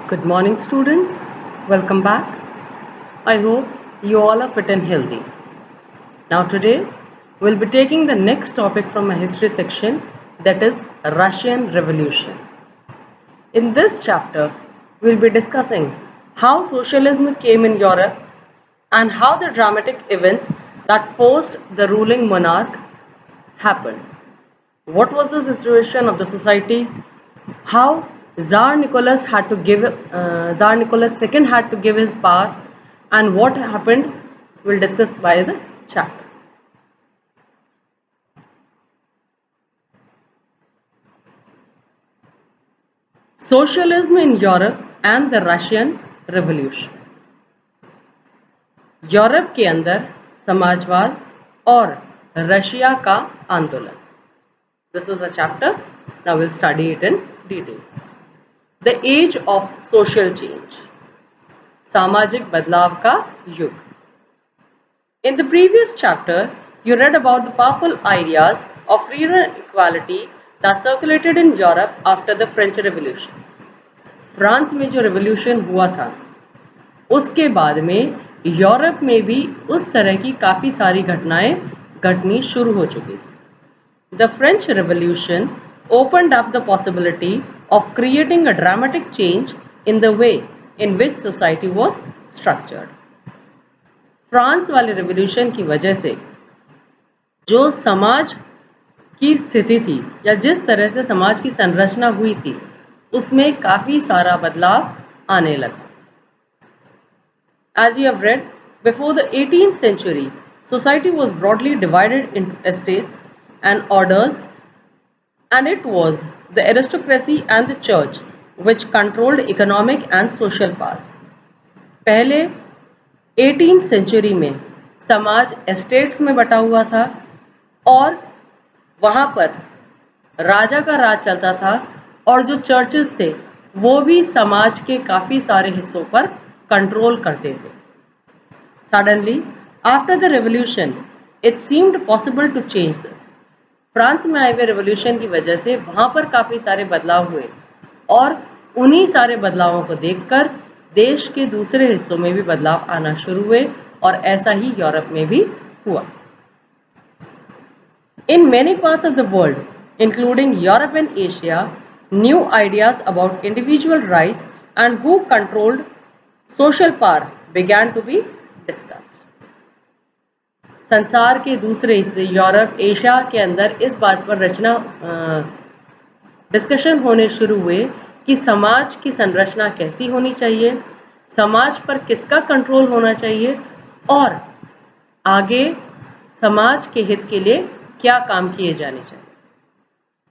Good morning, students. Welcome back. I hope you all are fit and healthy. Now, today we'll be taking the next topic from my history section, that is Russian Revolution. In this chapter, we'll be discussing how socialism came in Europe and how the dramatic events that forced the ruling monarch happened. What was the situation of the society? How Tsar Nicholas II had to give his power, and what happened we'll discuss by the chapter. Socialism in Europe and the Russian Revolution. Europe के अंदर समाजवाद और Russia का आंदोलन. This is a chapter. Now we'll study it in detail. The age of social change. सामाजिक बदलाव का युग. In the previous chapter, you read about the powerful ideas of freedom and equality that circulated in Europe after the French Revolution. France में जो revolution हुआ था, उसके बाद में यूरोप में भी उस तरह की काफ़ी सारी घटनाएं घटनी शुरू हो चुकी थी. The French Revolution opened up the possibility of creating a dramatic change in the way in which society was structured. France वाले रेवोल्यूशन की वजह से जो समाज की स्थिति थी या जिस तरह से समाज की संरचना हुई थी उसमें काफ़ी सारा बदलाव आने लगा. As you have read, before the 18th century, society was broadly divided into estates and orders, and it was the aristocracy and the church which controlled economic and social powers. पहले 18th century में समाज estates में बटा हुआ था और वहाँ पर राजा का राज चलता था और जो चर्चेस थे वो भी समाज के काफ़ी सारे हिस्सों पर कंट्रोल करते थे. Suddenly, after the revolution, it seemed possible to change this. France में आए हुए रेवोल्यूशन की वजह से वहाँ पर काफ़ी सारे बदलाव हुए और उन्हीं सारे बदलावों को देखकर देश के दूसरे हिस्सों में भी बदलाव आना शुरू हुए और ऐसा ही यूरोप में भी हुआ. In many parts of the world, including Europe and Asia, new ideas about individual rights and who controlled social power began to be discussed. संसार के दूसरे हिस्से यूरोप, एशिया के अंदर इस बात पर डिस्कशन होने शुरू हुए कि समाज की संरचना कैसी होनी चाहिए, समाज पर किसका कंट्रोल होना चाहिए और आगे समाज के हित के लिए क्या काम किए जाने चाहिए.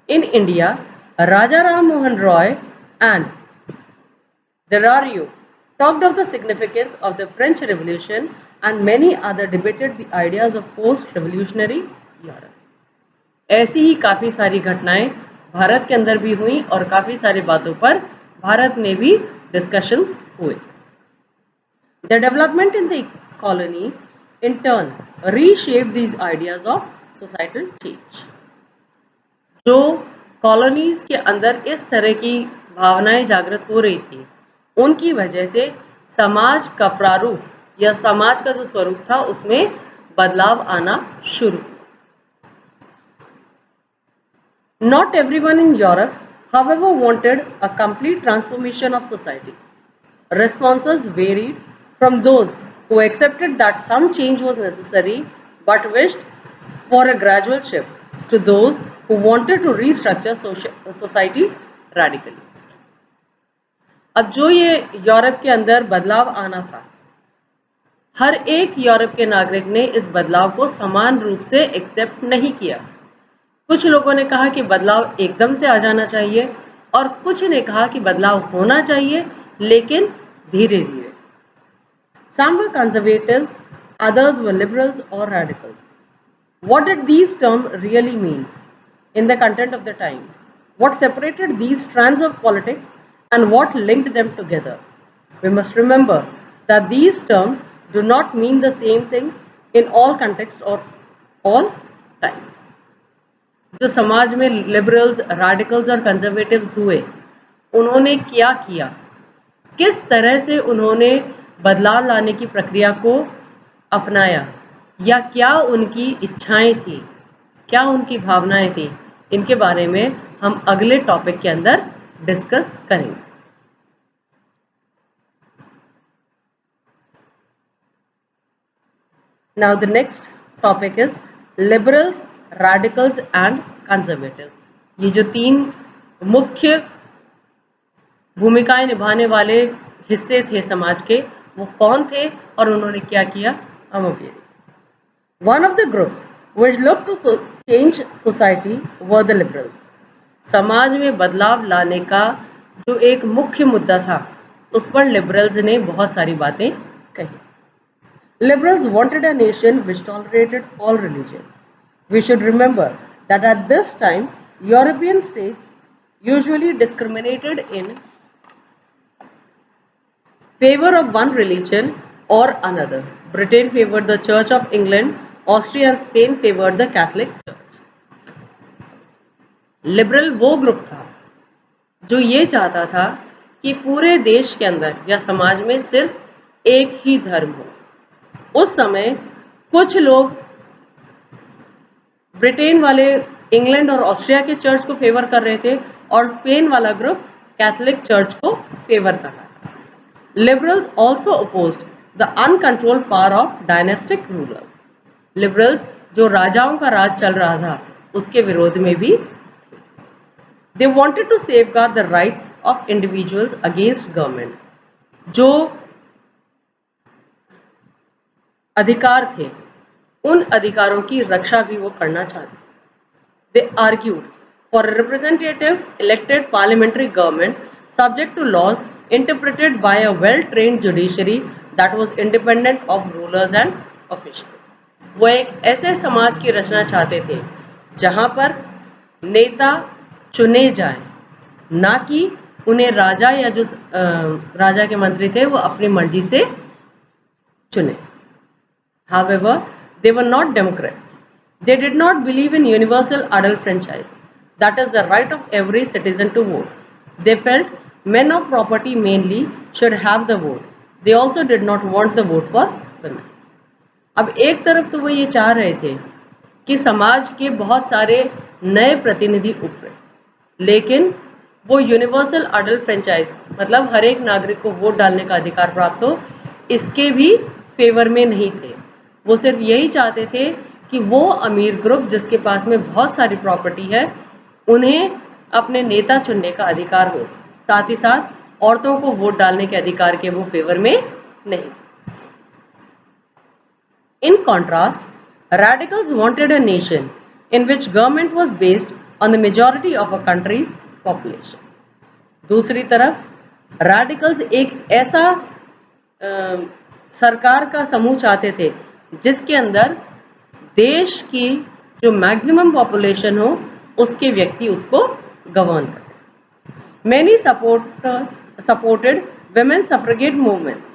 In India, Raja Ram Mohan Roy and Derario talked of the significance of the French Revolution and many other debated the ideas of post-revolutionary Europe. ऐसी ही काफ़ी सारी घटनाएं भारत के अंदर भी हुई और काफ़ी सारी बातों पर भारत में भी डिस्कशंस हुए. The development in the colonies in turn reshaped these ideas of societal change. जो कॉलोनीज के अंदर इस तरह की भावनाएं जागृत हो रही थी उनकी वजह से समाज का प्रारूप या समाज का जो स्वरूप था उसमें बदलाव आना शुरू. Not everyone in Europe, however, wanted a complete transformation of society. Responses varied from those who accepted that some change was necessary but wished for a gradual shift to those who wanted to restructure society radically. अब जो ये Europe के अंदर बदलाव आना था, हर एक Europe के नागरिक ने इस बदलाव को समान रूप से एक्सेप्ट नहीं किया. कुछ लोगों ने कहा कि बदलाव एकदम से आ जाना चाहिए और कुछ ने कहा कि बदलाव होना चाहिए लेकिन धीरे धीरे. Some were conservatives, others were liberals or radicals. What did these terms really mean in the content of the time? What separated these strands of politics and what linked them together? We must remember that these terms do not mean the same thing in all contexts or all times. जो समाज में liberals, radicals और conservatives हुए उन्होंने क्या किया किस तरह से उन्होंने बदलाव लाने की प्रक्रिया को अपनाया, या क्या उनकी इच्छाएं थी, क्या उनकी भावनाएं थी, इनके बारे में हम अगले टॉपिक के अंदर डिस्कस करेंगे। Now the next topic is liberals, radicals and conservatives. ये जो तीन मुख्य भूमिकाएं निभाने वाले हिस्से थे समाज के, वो कौन थे और उन्होंने क्या किया, हम अब ये देखें। One of the group which looked to change society were the liberals. समाज में बदलाव लाने का जो एक मुख्य मुद्दा था, उस पर लिबरल्स ने बहुत सारी बातें कही। Liberals wanted a nation which tolerated all religion. We should remember that at this time, European states usually discriminated in favor of one religion or another. Britain favored the Church of England, Austria and Spain favored the Catholic Church. Liberal वो group था जो ये चाहता था कि पूरे देश के अंदर या समाज में सिर्फ एक ही धर्म हो। उस समय कुछ लोग ब्रिटेन वाले इंग्लैंड और ऑस्ट्रिया के चर्च को फेवर कर रहे थे और स्पेन वाला ग्रुप कैथोलिक चर्च को फेवर कर रहा था। Liberals also opposed the uncontrolled power of dynastic rulers. Liberals जो राजाओं का राज चल रहा था उसके विरोध में भी they wanted to safeguard the rights of individuals against government. जो अधिकार थे उन अधिकारों की रक्षा भी वो करना चाहते। They argued for representative elected parliamentary government subject to laws interpreted by a well trained judiciary that was independent of rulers and officials. वो एक ऐसे समाज की रचना चाहते थे जहां पर नेता चुने जाएं, ना कि उन्हें राजा या जो राजा के मंत्री थे वो अपनी मर्जी से चुने। However, they were not Democrats. They did not believe in universal adult franchise, that is the right of every citizen to vote. They felt men of property mainly should have the vote. They also did not want the vote for women. अब एक तरफ तो वो ये चाह रहे थे कि समाज के बहुत सारे नए प्रतिनिधि उभरे, लेकिन वो यूनिवर्सल अडल्ट फ्रेंचाइज मतलब हर एक नागरिक को वोट डालने का अधिकार प्राप्त हो, इसके भी फेवर में नहीं थे। वो सिर्फ यही चाहते थे कि वो अमीर ग्रुप जिसके पास में बहुत सारी प्रॉपर्टी है उन्हें अपने नेता चुनने का अधिकार हो, साथ ही साथ औरतों को वोट डालने के अधिकार के वो फेवर में नहीं। In contrast, radicals wanted a nation in which government was based on the majority of a country's population. दूसरी तरफ radicals एक ऐसा सरकार का समूह चाहते थे जिसके अंदर देश की जो मैक्सिमम पॉपुलेशन हो उसके व्यक्ति उसको गवर्न करें। Many supported women suffragette movements.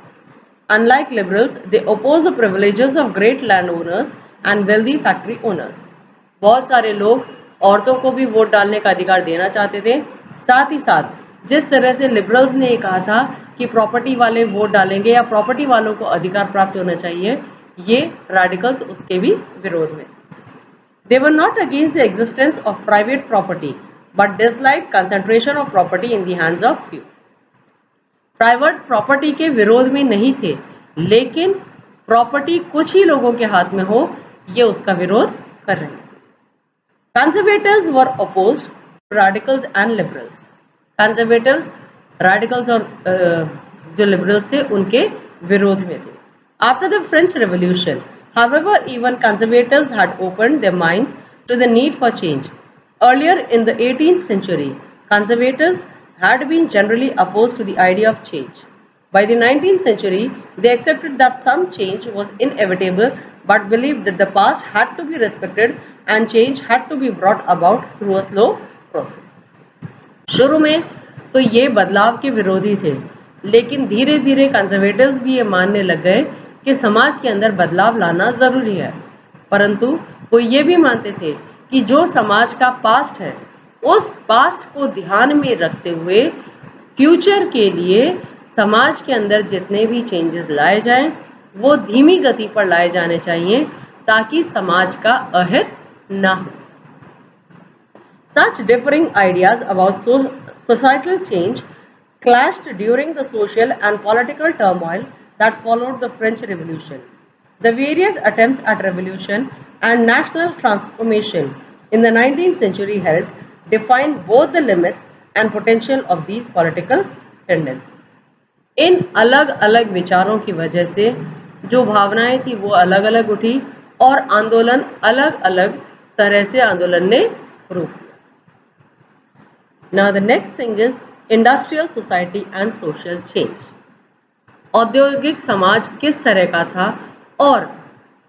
Unlike liberals, they oppose the privileges of great landowners and wealthy factory owners. बहुत सारे लोग औरतों को भी वोट डालने का अधिकार देना चाहते थे। साथ ही साथ जिस तरह से लिबरल्स ने कहा था कि प्रॉपर्टी वाले वोट डालेंगे या प्रॉपर्टी वालों को अधिकार प्राप्त होना चाहिए, ये रेडिकल्स उसके भी विरोध में। They were not against the existence of private property, but disliked concentration of property in the hands of few. Private property के विरोध में नहीं थे, लेकिन प्रॉपर्टी कुछ ही लोगों के हाथ में हो ये उसका विरोध कर रहे थे। Conservatives were opposed to radicals and liberals. Conservatives radicals और जो लिबरल्स थे उनके विरोध में थे। After the French revolution, however, even conservatives had opened their minds to the need for change. Earlier in the 18th century, conservatives had been generally opposed to the idea of change. By the 19th century, they accepted that some change was inevitable but believed that the past had to be respected and change had to be brought about through a slow process. शुरू में तो ये बदलाव के विरोधी थे, लेकिन धीरे धीरे कंजर्वेटिव्स भी ये मानने लग गए कि समाज के अंदर बदलाव लाना ज़रूरी है, परंतु वो ये भी मानते थे कि जो समाज का पास्ट है उस पास्ट को ध्यान में रखते हुए फ्यूचर के लिए समाज के अंदर जितने भी चेंजेस लाए जाएं वो धीमी गति पर लाए जाने चाहिए ताकि समाज का अहित ना हो। Such differing ideas about societal change clashed during the social and political turmoil that followed the French Revolution. The various attempts at revolution and national transformation in the 19th century helped define both the limits and potential of these political tendencies. इन अलग अलग विचारों की वजह से जो भावनाएं थी वो अलग अलग उठी और आंदोलन अलग अलग तरह से आंदोलन ने रूप लिया। Now the next thing is industrial society and social change. औद्योगिक समाज किस तरह का था और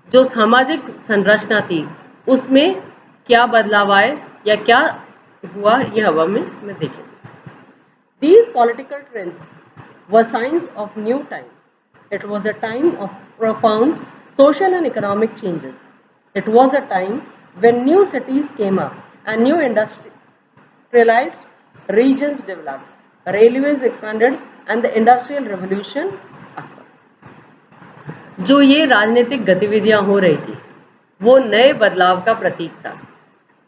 जो सामाजिक संरचना थी उसमें क्या बदलाव आए या क्या हुआ यह अब हम इसमें देखेंगे। These political trends were signs of new time. It was a time of profound social and economic changes. It was a time when new cities came up and new industrialized regions developed, railways expanded and the industrial revolution occurred. जो ये राजनीतिक गतिविधियां हो रही थी वो नए बदलाव का प्रतीक था।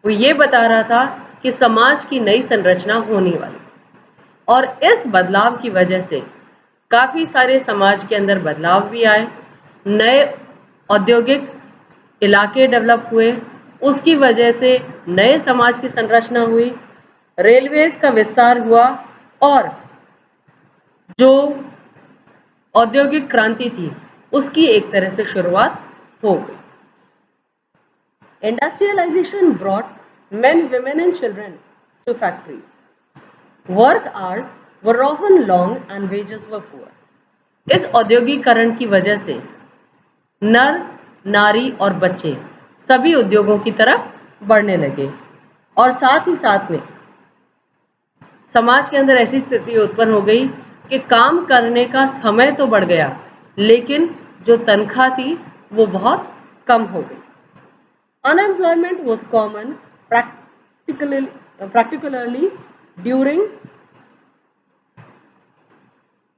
वो ये बता रहा था कि समाज की नई संरचना होने वाली और इस बदलाव की वजह से काफ़ी सारे समाज के अंदर बदलाव भी आए, नए औद्योगिक इलाके डेवलप हुए, उसकी वजह से नए समाज की संरचना हुई, रेलवेज का विस्तार हुआ और जो औद्योगिक क्रांति थी उसकी एक तरह से शुरुआत हो गई। Industrialisation brought men, women and children to factories. Work hours were often long and wages were poor. इस औद्योगिकरण की वजह से नर, नारी और बच्चे सभी उद्योगों की तरफ बढ़ने लगे और साथ ही साथ में समाज के अंदर ऐसी स्थिति उत्पन्न हो गई कि काम करने का समय तो बढ़ गया लेकिन जो तनख्वाह थी वो बहुत कम हो गई। Unemployment was common particularly during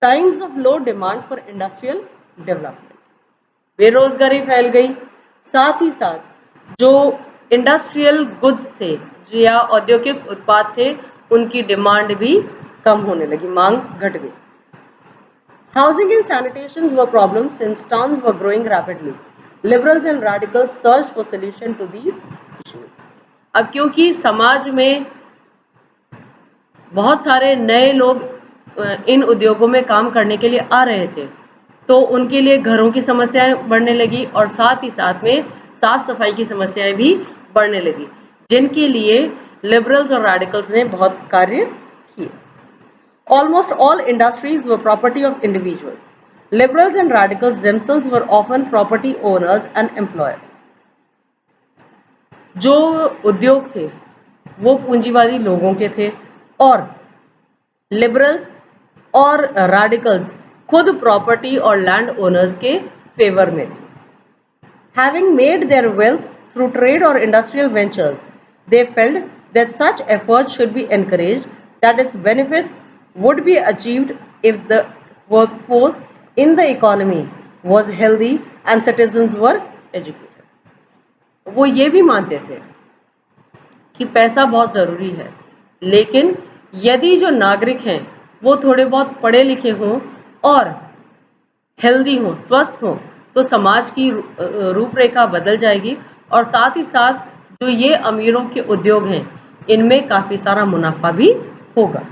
times of low demand for industrial development. बेरोजगारी फैल गई, साथ ही साथ जो इंडस्ट्रियल गुड्स थे या औद्योगिक उत्पाद थे उनकी डिमांड भी कम होने लगी, मांग घट गई। Housing and sanitation were problems since towns were growing rapidly. Liberals and radicals searched for solution to these issues. अब क्योंकि समाज में बहुत सारे नए लोग इन उद्योगों में काम करने के लिए आ रहे थे तो उनके लिए घरों की समस्याएं बढ़ने लगी और साथ ही साथ में साफ सफाई की समस्याएं भी बढ़ने लगी जिनके लिए लिबरल्स और रेडिकल्स ने बहुत कार्य किए। Almost all industries were property of individuals. Liberals and radicals themselves were often property owners and employers. जो उद्योग थे वो पूंजीवादी लोगों के थे और लिबरल्स और रेडिकल्स खुद प्रॉपर्टी और लैंड ओनर्स के फेवर में थे। Having made their wealth through trade or industrial ventures, they felt that such efforts should be encouraged, that its benefits would be achieved if the workforce in the economy was healthy and citizens were educated. वो ये भी मानते थे कि पैसा बहुत ज़रूरी है लेकिन यदि जो नागरिक हैं वो थोड़े बहुत पढ़े लिखे हों और हेल्दी हों, स्वस्थ हों तो समाज की रूपरेखा बदल जाएगी और साथ ही साथ जो ये अमीरों के उद्योग हैं इनमें काफ़ी सारा मुनाफा भी होगा।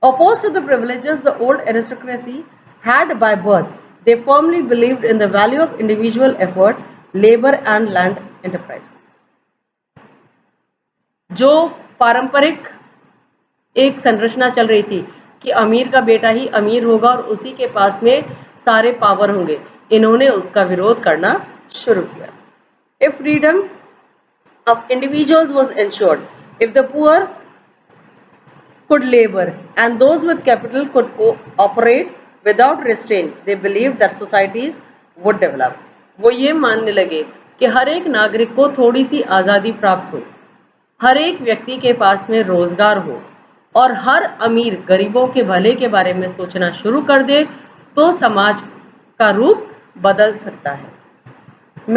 Opposed to the privileges the old aristocracy had by birth, they firmly believed in the value of individual effort, labor and land enterprises. जो पारंपरिक एक संरचना चल रही थी कि अमीर का बेटा ही अमीर होगा और उसी के पास में सारे पावर होंगे, इन्होंने उसका विरोध करना शुरू किया। If freedom of individuals was ensured, if the poor could labor and those with capital could operate without restraint, they believed that societies would develop. वो ये मानने लगे कि हर एक नागरिक को थोड़ी सी आज़ादी प्राप्त हो, हर एक व्यक्ति के पास में रोजगार हो और हर अमीर गरीबों के भले के बारे में सोचना शुरू कर दे तो समाज का रूप बदल सकता है.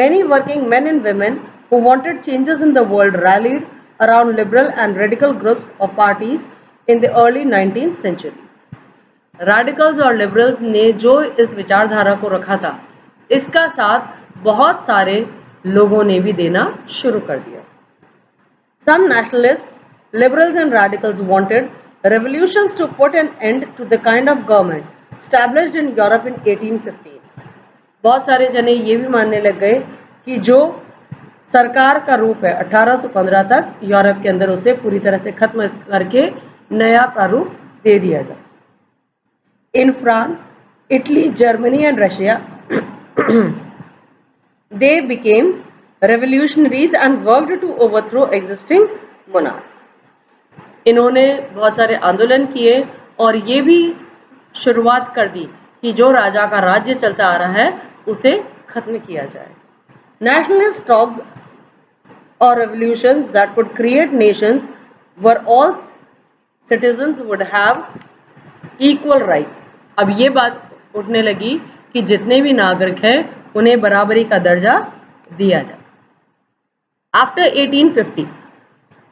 Many working men and women who wanted changes in the world rallied around liberal and radical groups or parties in the early 19th century. Radicals और liberals ने जो इस विचारधारा को रखा था, इसका साथ बहुत सारे लोगों ने भी देना शुरू कर दिया. Some nationalists, liberals and radicals wanted revolutions to put an end to the kind of government established in Europe in 1815. बहुत सारे जने ये भी मानने लग गए कि जो सरकार का रूप है 1815 तक यूरोप के अंदर उसे पूरी तरह से खत्म करके नया प्रारूप दे दिया जाए. In France, Italy, Germany and Russia they became revolutionaries and worked to overthrow existing monarchs. इन्होंने बहुत सारे आंदोलन किए और ये भी शुरुआत कर दी कि जो राजा का राज्य चलता आ रहा है उसे खत्म किया जाए. Nationalist talks or revolutions that would create nations where all citizens would have equal rights. अब ये बात उठने लगी कि जितने भी नागरिक हैं उन्हें बराबरी का दर्जा दिया जाए. After 1850,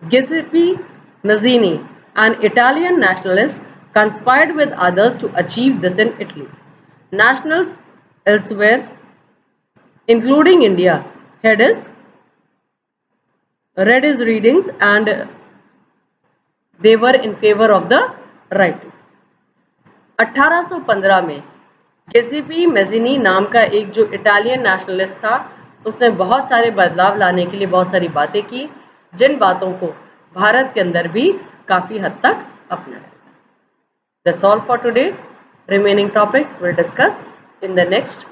Giuseppe Mazzini, an Italian nationalist, conspired with others to achieve this in Italy. Nationals elsewhere, including India, read his readings and they were in favor of the right. 1815 में गिउसेप्पे मैज़िनी नाम का एक जो Italian nationalist था, उसने बहुत सारे बदलाव लाने के लिए बहुत सारी बातें की, जिन बातों को भारत के अंदर भी काफ़ी हद तक अपनाया. That's all for today. Remaining topic we'll discuss in the next